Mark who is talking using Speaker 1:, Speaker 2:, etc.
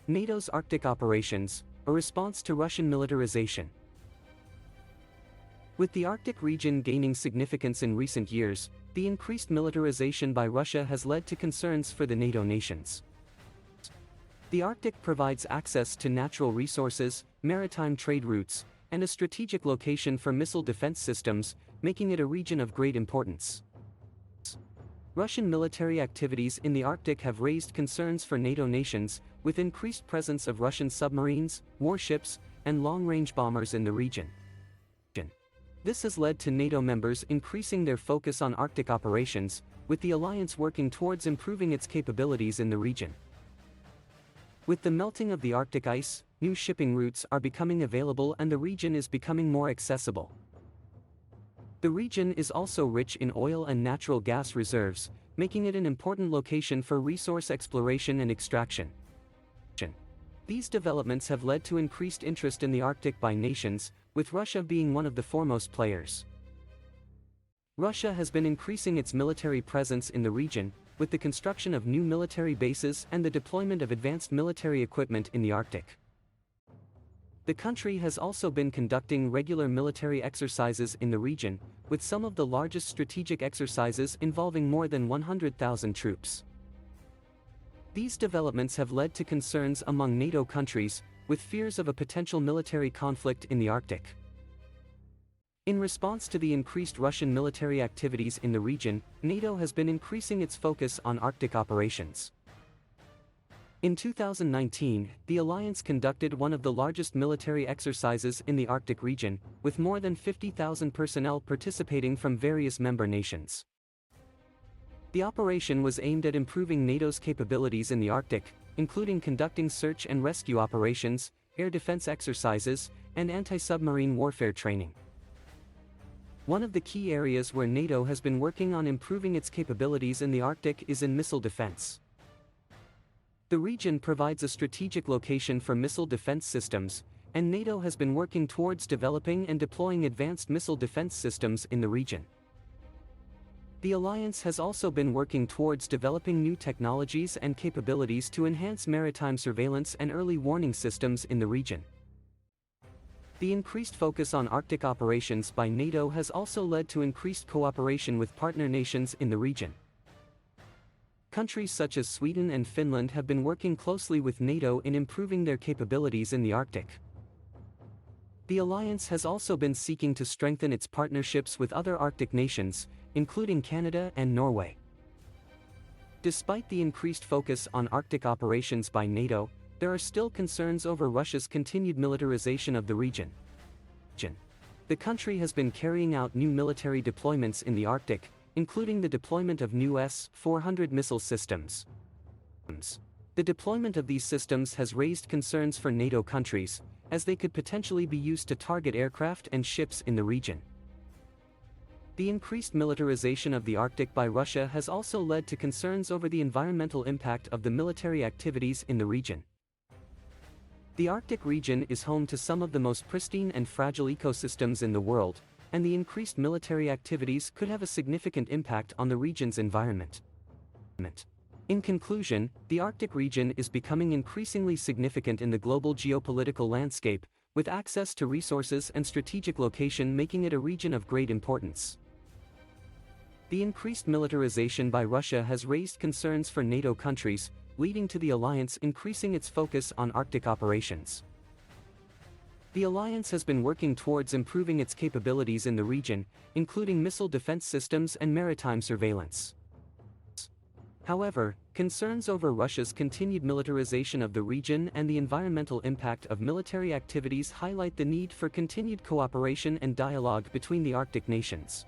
Speaker 1: NATO's Arctic operations, a response to Russian militarization. With the Arctic region gaining significance in recent years, the increased militarization by Russia has led to concerns for the NATO nations. The Arctic provides access to natural resources, maritime trade routes, and a strategic location for missile defense systems, making it a region of great importance. Russian military activities in the Arctic have raised concerns for NATO nations, with increased presence of Russian submarines, warships, and long-range bombers in the region. This has led to NATO members increasing their focus on Arctic operations, with the alliance working towards improving its capabilities in the region. With the melting of the Arctic ice, new shipping routes are becoming available and the region is becoming more accessible. The region is also rich in oil and natural gas reserves, making it an important location for resource exploration and extraction. These developments have led to increased interest in the Arctic by nations, with Russia being one of the foremost players. Russia has been increasing its military presence in the region, with the construction of new military bases and the deployment of advanced military equipment in the Arctic. The country has also been conducting regular military exercises in the region, with some of the largest strategic exercises involving more than 100,000 troops. These developments have led to concerns among NATO countries, with fears of a potential military conflict in the Arctic. In response to the increased Russian military activities in the region, NATO has been increasing its focus on Arctic operations. In 2019, the alliance conducted one of the largest military exercises in the Arctic region, with more than 50,000 personnel participating from various member nations. The operation was aimed at improving NATO's capabilities in the Arctic, including conducting search and rescue operations, air defense exercises, and anti-submarine warfare training. One of the key areas where NATO has been working on improving its capabilities in the Arctic is in missile defense. The region provides a strategic location for missile defense systems, and NATO has been working towards developing and deploying advanced missile defense systems in the region. The alliance has also been working towards developing new technologies and capabilities to enhance maritime surveillance and early warning systems in the region. The increased focus on Arctic operations by NATO has also led to increased cooperation with partner nations in the region. Countries such as Sweden and Finland have been working closely with NATO in improving their capabilities in the Arctic. The alliance has also been seeking to strengthen its partnerships with other Arctic nations, including Canada and Norway. Despite the increased focus on Arctic operations by NATO, there are still concerns over Russia's continued militarization of the region. The country has been carrying out new military deployments in the Arctic, including the deployment of new S-400 missile systems. The deployment of these systems has raised concerns for NATO countries, as they could potentially be used to target aircraft and ships in the region. The increased militarization of the Arctic by Russia has also led to concerns over the environmental impact of the military activities in the region. The Arctic region is home to some of the most pristine and fragile ecosystems in the world, and the increased military activities could have a significant impact on the region's environment. In conclusion, the Arctic region is becoming increasingly significant in the global geopolitical landscape, with access to resources and strategic location making it a region of great importance. The increased militarization by Russia has raised concerns for NATO countries, leading to the alliance increasing its focus on Arctic operations. The alliance has been working towards improving its capabilities in the region, including missile defense systems and maritime surveillance. However, concerns over Russia's continued militarization of the region and the environmental impact of military activities highlight the need for continued cooperation and dialogue between the Arctic nations.